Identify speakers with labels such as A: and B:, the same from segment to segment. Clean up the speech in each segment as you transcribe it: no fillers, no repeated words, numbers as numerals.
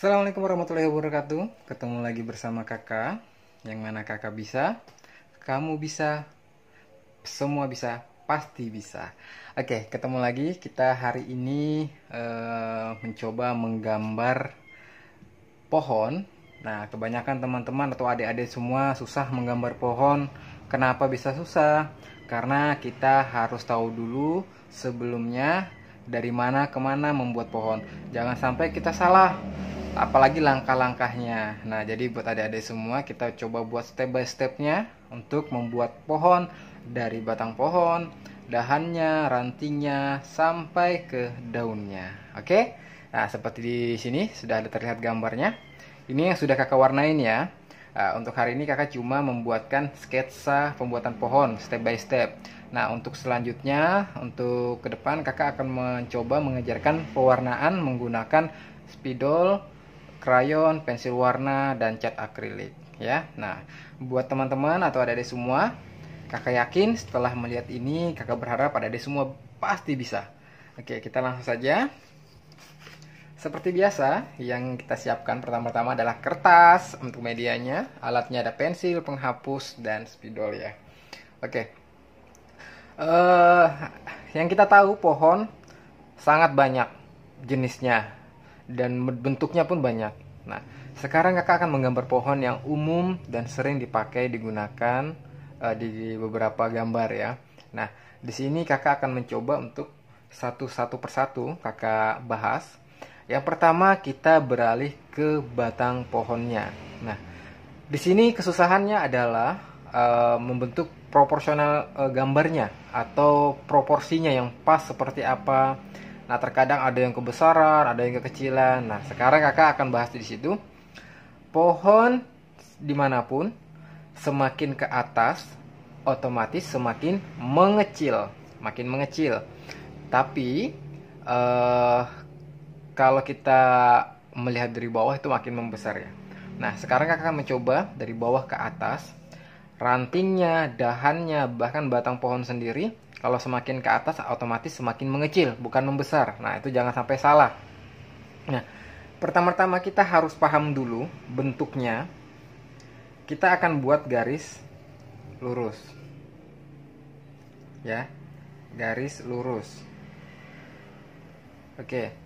A: Assalamualaikum warahmatullahi wabarakatuh. Ketemu lagi bersama kakak. Yang mana kakak bisa, kamu bisa, semua bisa, pasti bisa. Oke, ketemu lagi. Kita hari ini mencoba menggambar pohon. Nah, kebanyakan teman-teman atau adik-adik semua susah menggambar pohon. Kenapa bisa susah? Karena kita harus tahu dulu sebelumnya dari mana ke mana membuat pohon. Jangan sampai kita salah, apalagi langkah-langkahnya. Nah, jadi buat adik-adik semua, kita coba buat step by stepnya untuk membuat pohon dari batang pohon, dahannya, rantingnya, sampai ke daunnya. Oke? Nah, seperti di sini sudah ada terlihat gambarnya. Ini yang sudah kakak warnain ya. Untuk hari ini kakak cuma membuatkan sketsa pembuatan pohon step by step. Nah, untuk selanjutnya, untuk ke depan kakak akan mencoba mengajarkan pewarnaan menggunakan spidol, krayon, pensil warna, dan cat akrilik ya. Nah, buat teman-teman atau adik-adik semua, kakak yakin setelah melihat ini kakak berharap adik-adik semua pasti bisa. Oke, kita langsung saja. Seperti biasa, yang kita siapkan pertama-tama adalah kertas untuk medianya. Alatnya ada pensil, penghapus, dan spidol ya. Oke. Yang kita tahu pohon sangat banyak jenisnya dan bentuknya pun banyak. Nah, sekarang kakak akan menggambar pohon yang umum dan sering dipakai digunakan di beberapa gambar ya. Nah, di sini kakak akan mencoba untuk satu persatu kakak bahas. Yang pertama kita beralih ke batang pohonnya. Nah, di sini kesusahannya adalah membentuk proporsional gambarnya atau proporsinya yang pas seperti apa. Nah, terkadang ada yang kebesaran, ada yang kekecilan. Nah, sekarang kakak akan bahas di situ. Pohon dimanapun semakin ke atas, otomatis semakin mengecil, makin mengecil. Tapi kalau kita melihat dari bawah itu makin membesar ya. Nah, sekarang kakak akan mencoba dari bawah ke atas. Rantingnya, dahannya, bahkan batang pohon sendiri, kalau semakin ke atas otomatis semakin mengecil, bukan membesar. Nah, itu jangan sampai salah. Nah, pertama-tama kita harus paham dulu bentuknya. Kita akan buat garis lurus. Ya, garis lurus. Oke.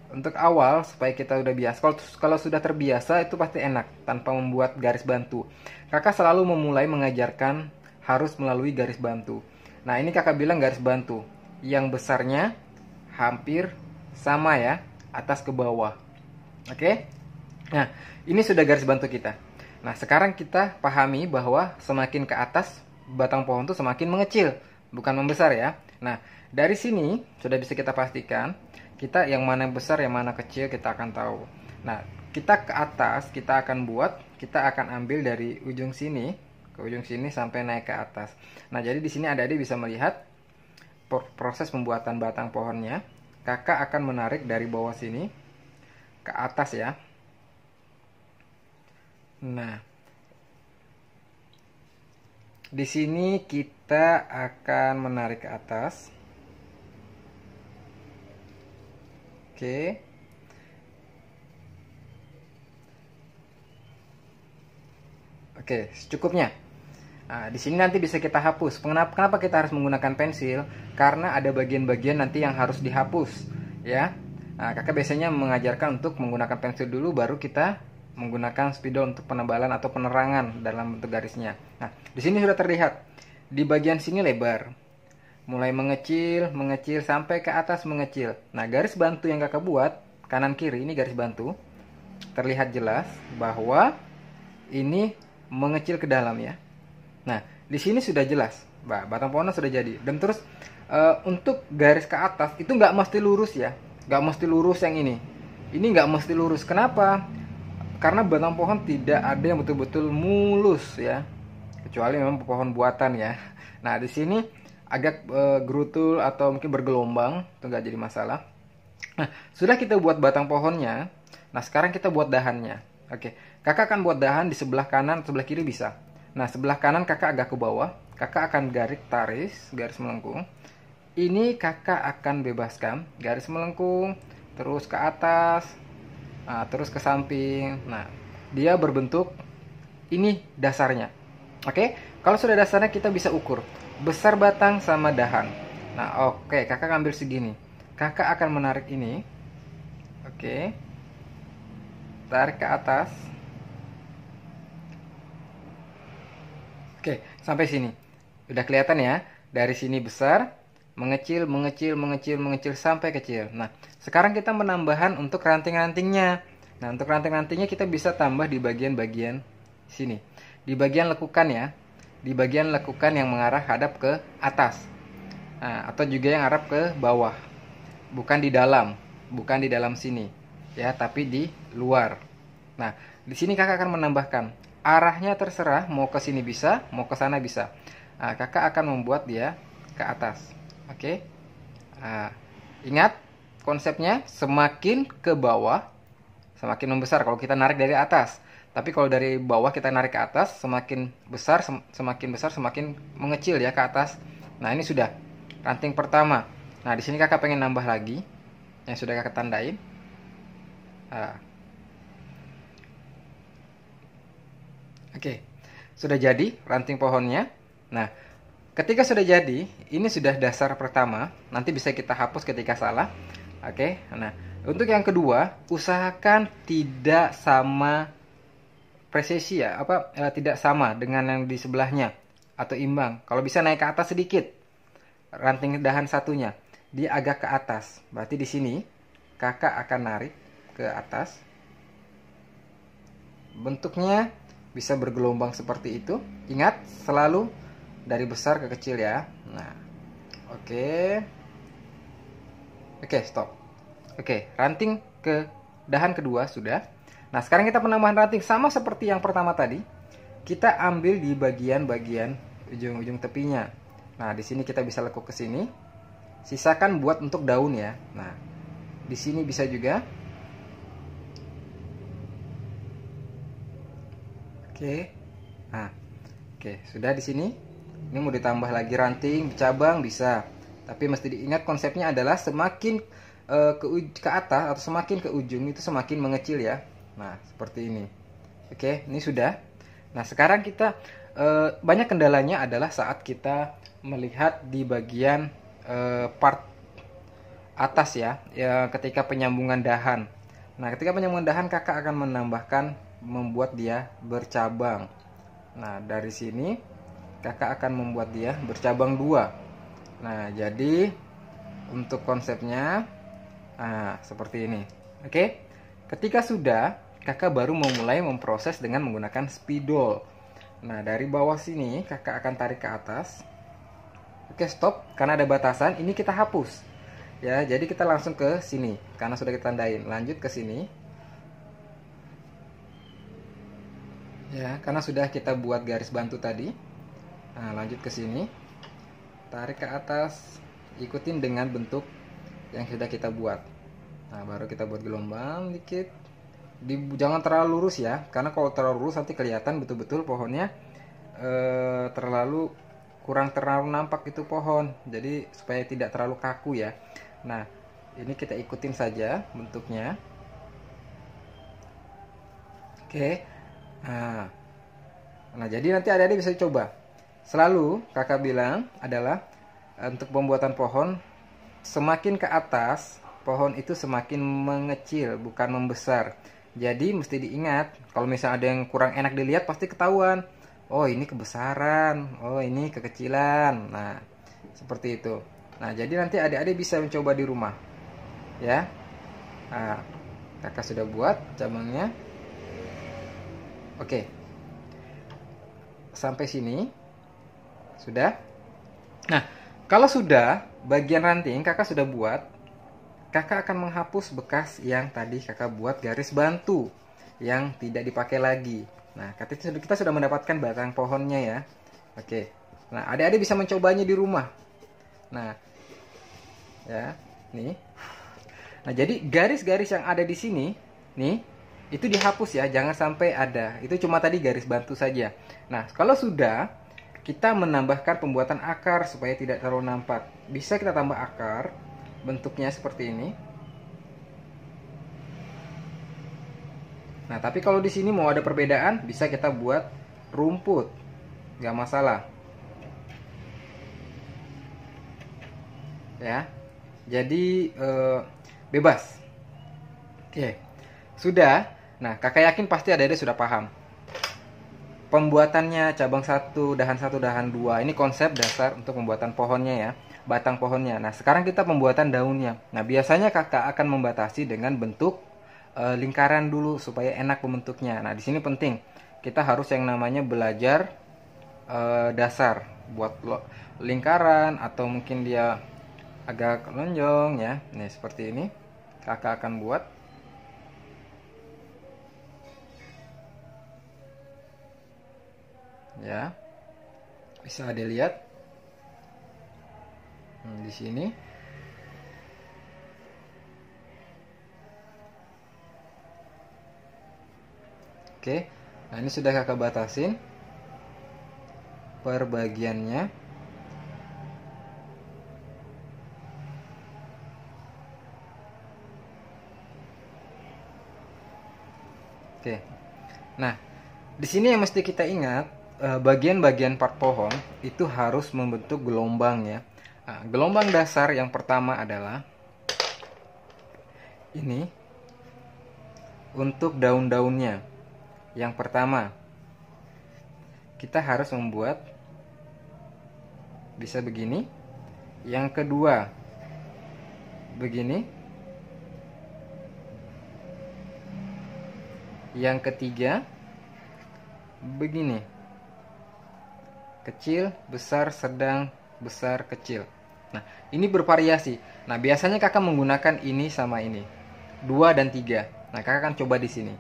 A: Untuk awal supaya kita udah biasa, kalau sudah terbiasa itu pasti enak tanpa membuat garis bantu. Kakak selalu memulai mengajarkan harus melalui garis bantu. Nah, ini kakak bilang garis bantu yang besarnya hampir sama ya, atas ke bawah. Oke. Nah, ini sudah garis bantu kita. Nah, sekarang kita pahami bahwa semakin ke atas batang pohon itu semakin mengecil, bukan membesar ya. Nah, dari sini sudah bisa kita pastikan kita yang mana besar, yang mana kecil kita akan tahu. Nah, kita ke atas, kita akan ambil dari ujung sini ke ujung sini sampai naik ke atas. Nah, jadi di sini adik-adik bisa melihat proses pembuatan batang pohonnya. Kakak akan menarik dari bawah sini ke atas ya. Nah, di sini kita akan menarik ke atas. Oke. Oke, secukupnya. Nah, di sini nanti bisa kita hapus. Kenapa kita harus menggunakan pensil? Karena ada bagian-bagian nanti yang harus dihapus, ya. Nah, kakak biasanya mengajarkan untuk menggunakan pensil dulu, baru kita menggunakan spidol untuk penebalan atau penerangan dalam bentuk garisnya. Nah, di sini sudah terlihat. Di bagian sini lebar. Mulai mengecil sampai ke atas mengecil. Nah, garis bantu yang kakak buat kanan kiri ini garis bantu, terlihat jelas bahwa ini mengecil ke dalam ya. Nah, di sini sudah jelas, batang pohonnya sudah jadi. Dan terus untuk garis ke atas itu nggak mesti lurus ya, nggak mesti lurus yang ini. Ini nggak mesti lurus. Kenapa? Karena batang pohon tidak ada yang betul-betul mulus ya, kecuali memang pohon buatan ya. Nah, di sini agak gerutul atau mungkin bergelombang, itu nggak jadi masalah. Nah, sudah kita buat batang pohonnya. Nah, sekarang kita buat dahannya. Oke, kakak akan buat dahan di sebelah kanan, sebelah kiri bisa. Nah, sebelah kanan kakak agak ke bawah. Kakak akan garis melengkung. Ini kakak akan bebaskan garis melengkung, terus ke atas, Nah, terus ke samping. Nah, dia berbentuk ini dasarnya. Oke, kalau sudah dasarnya kita bisa ukur besar batang sama dahan. Nah, oke, kakak ambil segini. Kakak akan menarik ini. Oke, tarik ke atas. Oke, sampai sini. Udah kelihatan ya? Dari sini besar, mengecil, mengecil, mengecil, mengecil sampai kecil. Nah, sekarang kita menambahkan untuk ranting-rantingnya. Nah, untuk ranting-rantingnya kita bisa tambah di bagian-bagian sini. Di bagian lekukan ya. Di bagian lekukan yang mengarah hadap ke atas. Nah, atau juga yang arah ke bawah. Bukan di dalam, bukan di dalam sini. Ya, tapi di luar. Nah, di sini kakak akan menambahkan. Arahnya terserah, mau ke sini bisa, mau ke sana bisa. Nah, kakak akan membuat dia ke atas. Oke. Nah, ingat konsepnya semakin ke bawah semakin membesar kalau kita narik dari atas. Tapi kalau dari bawah kita narik ke atas, semakin besar semakin mengecil ya ke atas. Nah, ini sudah ranting pertama. Nah, di sini kakak pengen nambah lagi yang sudah kakak tandain. Nah, oke, sudah jadi ranting pohonnya. Nah, ketika sudah jadi, ini sudah dasar pertama. Nanti bisa kita hapus ketika salah. Oke, nah untuk yang kedua, usahakan tidak sama presisi ya, tidak sama dengan yang di sebelahnya atau imbang. Kalau bisa naik ke atas sedikit, ranting dahan satunya, dia agak ke atas. Berarti di sini kakak akan narik ke atas. Bentuknya bisa bergelombang seperti itu. Ingat, selalu dari besar ke kecil ya. Nah, oke. Oke, stop. Oke, ranting ke dahan kedua sudah. Nah, sekarang kita penambahan ranting sama seperti yang pertama tadi. Kita ambil di bagian-bagian ujung-ujung tepinya. Nah, di sini kita bisa lekuk ke sini. Sisakan buat untuk daun ya. Nah, di sini bisa juga. Oke. Nah, oke, sudah di sini. Ini mau ditambah lagi ranting, cabang bisa. Tapi mesti diingat konsepnya adalah semakin ke atas atau semakin ke ujung itu semakin mengecil ya. Nah, seperti ini. Oke, ini sudah. Nah, sekarang kita banyak kendalanya adalah saat kita melihat di bagian part atas ya, ketika penyambungan dahan. Nah, ketika penyambungan dahan kakak akan menambahkan membuat dia bercabang. Nah, dari sini kakak akan membuat dia bercabang dua. Nah, jadi untuk konsepnya seperti ini. Oke. Ketika sudah, kakak baru memulai memproses dengan menggunakan spidol. Nah, dari bawah sini kakak akan tarik ke atas. Oke, stop. Karena ada batasan, ini kita hapus. Ya, jadi kita langsung ke sini karena sudah kita tandain. Lanjut ke sini. Ya, karena sudah kita buat garis bantu tadi. Nah, lanjut ke sini. Tarik ke atas, ikutin dengan bentuk yang sudah kita buat. Nah, baru kita buat gelombang dikit. Jangan terlalu lurus ya, karena kalau terlalu lurus nanti kelihatan betul-betul pohonnya kurang terlalu nampak itu pohon. Jadi supaya tidak terlalu kaku ya. Nah, ini kita ikutin saja bentuknya. Oke. Nah, jadi nanti adik-adik bisa coba. Selalu kakak bilang adalah untuk pembuatan pohon, semakin ke atas pohon itu semakin mengecil, bukan membesar. Jadi mesti diingat, kalau misalnya ada yang kurang enak dilihat pasti ketahuan. Oh, ini kebesaran, oh ini kekecilan. Nah, seperti itu. Nah, jadi nanti adik-adik bisa mencoba di rumah. Ya. Nah, kakak sudah buat cabangnya. Oke. Sampai sini. Sudah. Nah, kalau sudah bagian ranting kakak sudah buat, kakak akan menghapus bekas yang tadi kakak buat garis bantu yang tidak dipakai lagi. Nah, kita sudah mendapatkan batang pohonnya ya. Oke. Nah, adik-adik bisa mencobanya di rumah. Nah, ya, nih. Nah, jadi garis-garis yang ada di sini, nih, itu dihapus ya, jangan sampai ada. Itu cuma tadi garis bantu saja. Nah, kalau sudah, kita menambahkan pembuatan akar supaya tidak terlalu nampak. Bisa kita tambah akar, bentuknya seperti ini. Nah, tapi kalau di sini mau ada perbedaan, bisa kita buat rumput, nggak masalah. Ya, jadi bebas. Oke, sudah. Nah, kakak yakin pasti adik-adik sudah paham. Pembuatannya cabang 1, dahan 1, dahan 2. Ini konsep dasar untuk pembuatan pohonnya ya, batang pohonnya. Nah, sekarang kita pembuatan daunnya. Nah, biasanya kakak akan membatasi dengan bentuk lingkaran dulu supaya enak membentuknya. Nah, di sini penting. Kita harus yang namanya belajar dasar buat lingkaran atau mungkin dia agak lonjong ya. Nih, seperti ini. Kakak akan buat. Ya, bisa dilihat di sini. Oke, nah ini sudah kakak batasin per bagiannya. Oke, nah di sini yang mesti kita ingat, bagian-bagian part pohon itu harus membentuk gelombang ya. Nah, gelombang dasar yang pertama adalah ini untuk daun-daunnya. Yang pertama, kita harus membuat bisa begini. Yang kedua, begini. Yang ketiga, begini. Kecil, besar, sedang, besar, kecil. Nah, ini bervariasi. Nah, biasanya kakak menggunakan ini sama ini. 2 dan 3. Nah, kakak akan coba di sini.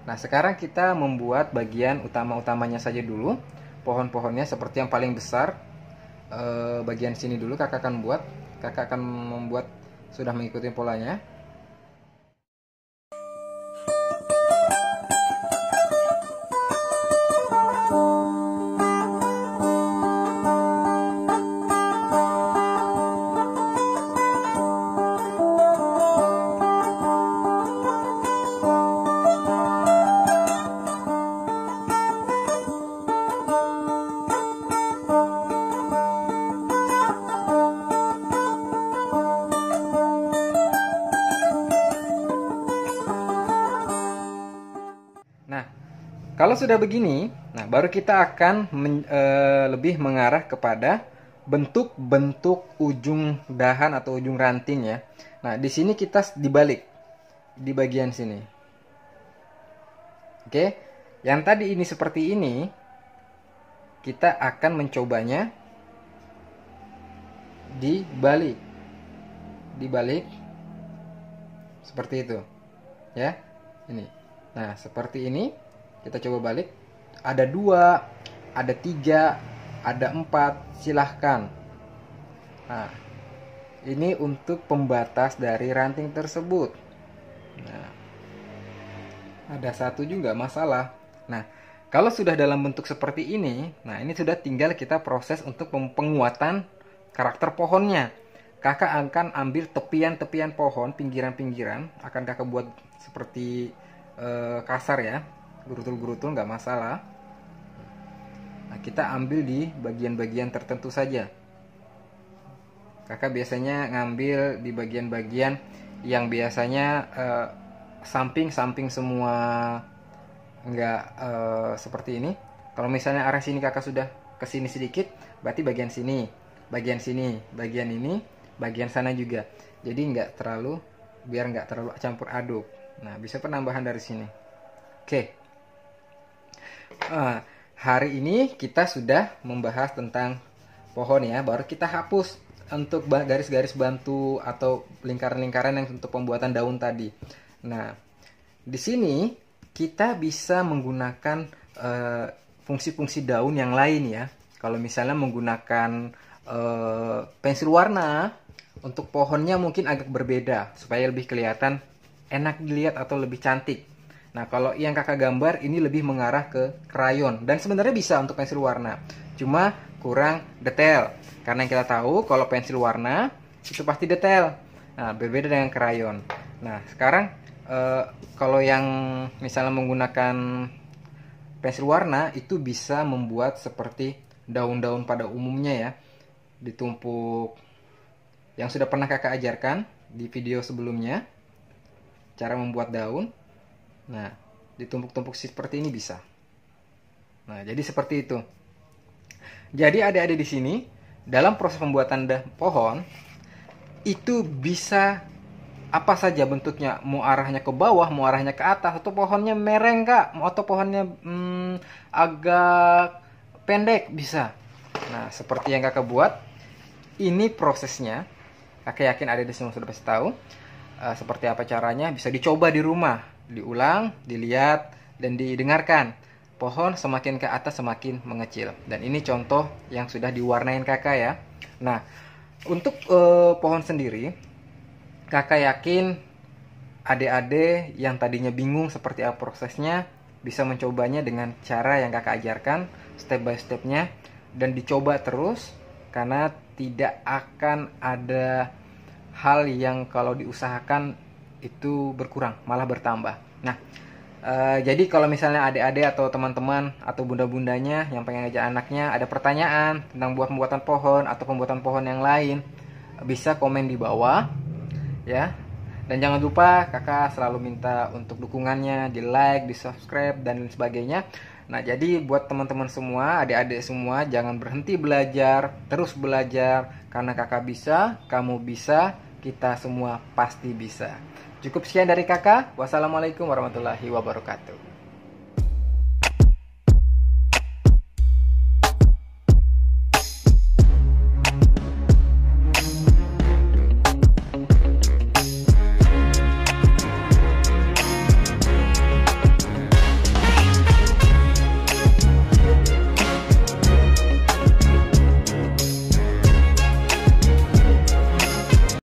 A: Nah, sekarang kita membuat bagian utama-utamanya saja dulu. Pohon-pohonnya seperti yang paling besar. Bagian sini dulu kakak akan buat. Kakak akan membuat, sudah mengikuti polanya. Kalau sudah begini, nah baru kita akan lebih mengarah kepada bentuk-bentuk ujung dahan atau ujung ranting ya. Nah, di sini kita dibalik di bagian sini. Oke, yang tadi ini seperti ini, kita akan mencobanya dibalik, seperti itu, ya. Ini, nah seperti ini. Kita coba balik. Ada 2, ada 3, ada 4. Silahkan. Nah, ini untuk pembatas dari ranting tersebut. Nah, ada 1 juga masalah. Nah, kalau sudah dalam bentuk seperti ini, nah ini sudah tinggal kita proses untuk penguatan karakter pohonnya. Kakak akan ambil tepian-tepian pohon, pinggiran-pinggiran, akan kakak buat seperti kasar ya. Gerutul-gerutul nggak masalah. Nah, kita ambil di bagian-bagian tertentu saja. Kakak biasanya ngambil di bagian-bagian yang biasanya samping-samping semua, nggak seperti ini. Kalau misalnya arah sini kakak sudah ke sini sedikit, berarti bagian sini, bagian sini, bagian ini, bagian sana juga. Jadi nggak terlalu, biar nggak terlalu campur aduk. Nah, bisa penambahan dari sini. Oke. Hari ini kita sudah membahas tentang pohon ya, baru kita hapus untuk garis-garis bantu atau lingkaran-lingkaran yang untuk pembuatan daun tadi. Nah, di sini kita bisa menggunakan fungsi-fungsi daun yang lain ya. Kalau misalnya menggunakan pensil warna, untuk pohonnya mungkin agak berbeda supaya lebih kelihatan enak dilihat atau lebih cantik. Nah, kalau yang kakak gambar ini lebih mengarah ke krayon, dan sebenarnya bisa untuk pensil warna, cuma kurang detail karena yang kita tahu kalau pensil warna itu pasti detail. Nah, berbeda dengan krayon. Nah, sekarang Kalau yang misalnya menggunakan pensil warna itu bisa membuat seperti daun-daun pada umumnya ya, ditumpuk, yang sudah pernah kakak ajarkan di video sebelumnya cara membuat daun. Nah, ditumpuk-tumpuk seperti ini bisa. Nah, jadi seperti itu. Jadi adik-adik di sini dalam proses pembuatan pohon itu bisa apa saja bentuknya, mau arahnya ke bawah, mau arahnya ke atas, atau pohonnya mereng kak, atau pohonnya agak pendek bisa. Nah, seperti yang kakak buat, ini prosesnya. Kakak yakin ada di semua sudah pasti tahu seperti apa caranya. Bisa dicoba di rumah, diulang, dilihat, dan didengarkan. Pohon semakin ke atas semakin mengecil. Dan ini contoh yang sudah diwarnain kakak ya. Nah, untuk pohon sendiri, kakak yakin adik-adik yang tadinya bingung seperti apa prosesnya bisa mencobanya dengan cara yang kakak ajarkan step by stepnya, dan dicoba terus karena tidak akan ada hal yang kalau diusahakan itu berkurang, malah bertambah. Nah, jadi kalau misalnya adik-adik atau teman-teman atau bunda-bundanya yang pengen ngajak anaknya ada pertanyaan tentang buat pembuatan pohon atau pembuatan pohon yang lain, bisa komen di bawah ya. Dan jangan lupa kakak selalu minta untuk dukungannya, di like, di subscribe, dan sebagainya. Nah, jadi buat teman-teman semua, adik-adik semua, jangan berhenti belajar, terus belajar, karena kakak bisa, kamu bisa, kita semua pasti bisa. Cukup sekian dari kakak. Wassalamualaikum warahmatullahi wabarakatuh.